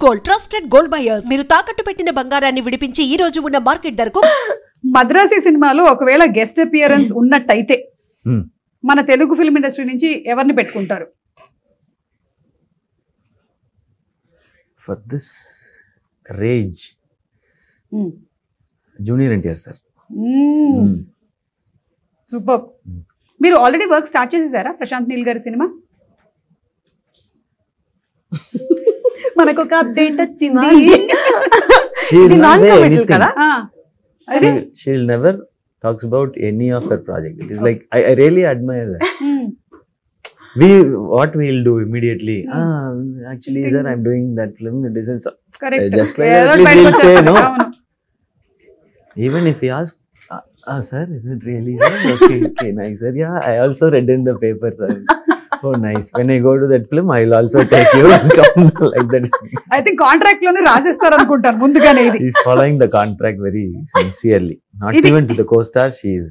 Gold trusted gold buyers. మీరు తాకట్టు పెట్టిన బంగారాన్ని విడిపించి ఈ రోజు ఉన్న మార్కెట్ ధరకు. మద్రాసి సినిమాలో ఒకవేళ గెస్ట్ అపియరెన్స్ ఉన్నట్టయితే మన తెలుగు ఫిల్మ్ ఇండస్ట్రీ నుంచి ఎవరిని పెట్టుకుంటారు? For this rage, Junior NTR sir. Super. మీరు ఆల్రెడీ వర్క్ స్టార్ట్ చేసేసారా ప్రశాంత్ నీల్ గారి సినిమా? మనకు ఒక అప్డేట్ వచ్చింది. She'll never talks about any of her project. It is like I really admire that. What we'll do immediately? Actually, sir, I'm doing that film. It isn't so. Correct. Just like that, please will say no. Even if he asks, sir, is it really? Okay, nice, sir. Yeah, I also read in the paper, sir. Oh, nice. When I go to that film, I'll also take you and come like that. I think contract లోనే రాసేస్తారు అనుకుంటాను ముందుగానే ఇది. She's following the contract very sincerely. Not even to the co-star, she's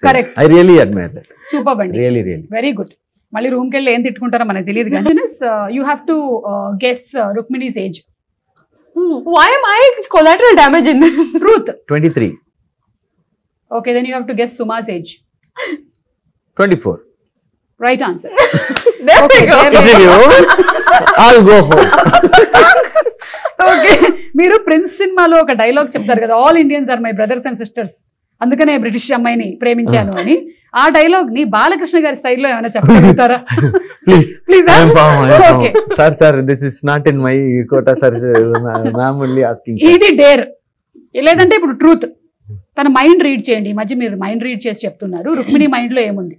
correct. I really admire that. Super బండి. Really. Very good. మళ్ళీ room కి వెళ్ళి ఏం తిట్టుకుంటారో మనకు తెలియదు కానీ you have to guess Rukmini's age. Why am I collateral damage in this? Truth. 23. Okay, then you have to guess Suma's age. 24. Right answer. Okay, I'll go home. Okay, మీరు Prince సినిమాలో ఒక డైలాగ్ చెప్తారు కదా, all Indians are my brothers and sisters, అందుకనే British అమ్మాయిని ప్రేమించాను అని. ఆ డైలాగ్ ని బాలకృష్ణ గారి స్టైల్లో ఏమైనా చెప్పగలుగుతారా? Please. Okay. Sir, this is not in my quota, sir. Ma'am only asking. ఇది డేర్, లేదంటే ఇప్పుడు ట్రూత్. తన మైండ్ రీడ్ చేయండి. ఈ మధ్య మీరు మైండ్ రీడ్ చేసి చెప్తున్నారు. రుక్మిణి మైండ్ లో ఏముంది?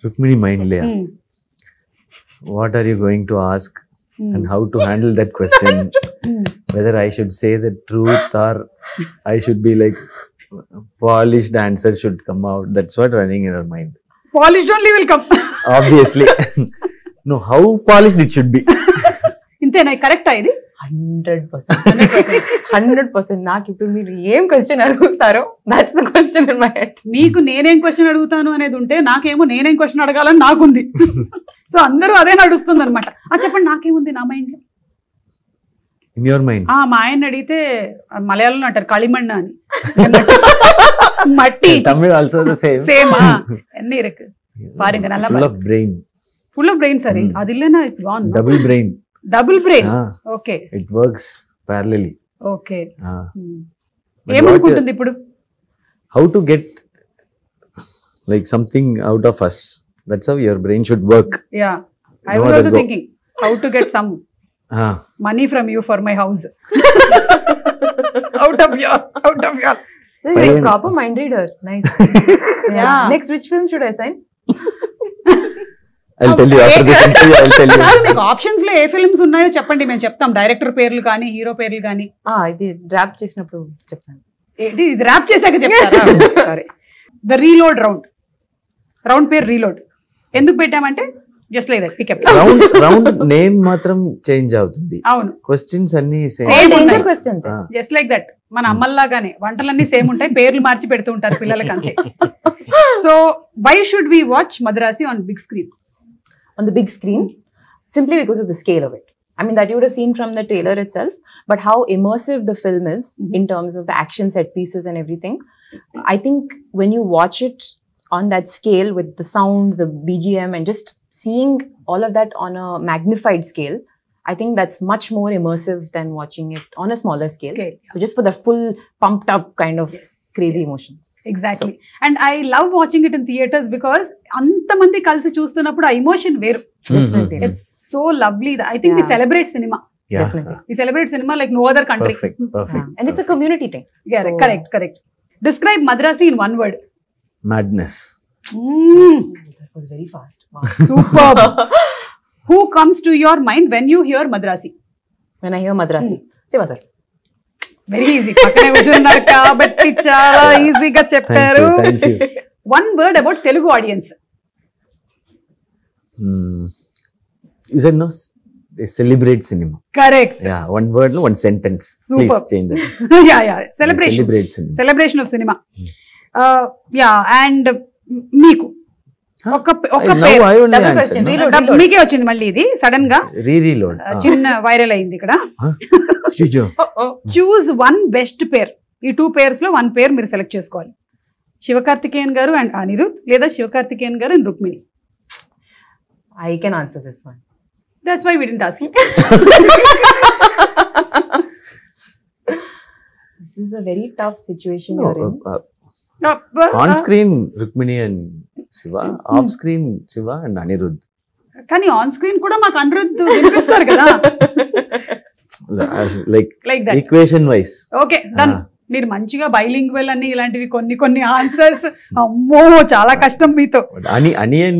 Rukmini mind layer. What are you going to ask and how to handle that question? Whether I should say the truth or I should be like polished answer should come out. That's what running in her mind. Polished only will come. Obviously. No, how polished it should be. ఇంతేనా? కరెక్టా ఇది? 100%. నాకు ఇప్పుడు మీరు ఏం question అడుగుతారో that's the question in my head. మీకు నేనేం క్వశ్చన్ అడుగుతాను అనేది ఉంటే నాకేమో నేనేం క్వశ్చన్ అడగాలని నాకుంది. సో అందరూ అదే నడుస్తుంది అనమాట. చెప్పండి, నాకేముంది నా మైండ్ లో? In your mind. మా ఆయన అడిగితే మలయాళంలో అంటారు களிமண் అని. మట్టి. Tamil also the same. Same. ఎన్ని ఇருக்கு பாருங்க, நல்லா full of brain. Full of brain. సరే, అది இல்லனா it's gone. Double brain. Okay, it works parallelly. Okay. ఏమనుకుంటుంది ఇప్పుడు? How to get like something out of us. That's how your brain should work. Yeah, I was also thinking how to get some money from you for my house. out of your like proper mind reader. Nice. Yeah. Next, which film should I sign? I'll tell you after this interview. I'll tell you. మీకు options లో ఏ films ఉన్నాయో చెప్పండి, మేము చెప్తాం. Director పేర్లు కానీ hero పేర్లు కానీ. ఇది ర్యాప్ చేసినప్పుడు చెప్తాను. ఇది ర్యాప్ చేశాక చెప్తారా? సరే. ద రీలోడ్ రౌండ్ పేరు రీలోడ్ ఎందుకు పెట్టామంటే just like that pickup. Round name మాత్రం చేంజ్ అవుతుంది. అవును, క్వశ్చన్స్ అన్ని danger questions. Just like that. మన అమ్మల్లాగానే వంటలన్నీ సేమ్ ఉంటాయి, పేర్లు మార్చి పెడుతూ ఉంటారు పిల్లలకి అంతే. So why should we watch Madrasi on big screen? On the big screen, simply because of the scale of it. I mean, that you would have seen from the trailer itself, but how immersive the film is in terms of the action set pieces and everything. I think when you watch it on that scale with the sound, the BGM, and just seeing all of that on a magnified scale, I think that's much more immersive than watching it on a smaller scale. Okay. So just for the full pumped up kind of crazy emotions. Exactly. And I love watching it in theaters because అంతమంది కలిసి చూస్తున్నప్పుడు ఆ emotion వేరు. It's so lovely. I think we celebrate cinema. Definitely. We celebrate cinema like no other country. Perfect. And it's a community thing. Yeah, so, correct. Describe Madrasi in one word. Madness. That was very fast. Wow. Superb. Who comes to your mind when you hear Madrasi? When I hear Madrasi, Siva sir. Very easy. పక్కనే కూర్చున్నారు కాబట్టి చాలా ఈజీగా చెప్పారు. One word about Telugu audience. You said no, they celebrate cinema. Correct. Yeah, one word, no, one sentence. Super. Please change that. Yeah. Celebration. Celebrate cinema. Celebration of cinema. Yeah, and మీకు ఒక Now పేరు I only Double answered, question. no? Reload. మీకే వచ్చింది మళ్ళీ ఇది sudden గా Reload. చిన్న viral అయింది ఇక్కడ. Chicho. చూజ్ వన్ బెస్ట్ పేర్. ఈ 2 pairs లో 1 పేర్ మీరు సెలెక్ట్ చేసుకోవాలి. శివకార్తికేయన్ గారు అండ్ అనిరుద్ లేదా శివకార్తికేయన్ గారు and Rukmini. I can answer this one. That's why we didn't ask you. This is a very tough situation No, you're in. on screen Rukmini and Shiva, off screen Shiva and Anirudh. కానీ on screen కూడా మాకు అనిరుద్ వినిపిస్తారు కదా. Like like that. equation wise. Okay done. మీరు మంచిగా bilingual అని ఇలాంటివి కొన్ని ఆన్సర్స్. అమ్మో చాలా కష్టం మీతో. But Ani and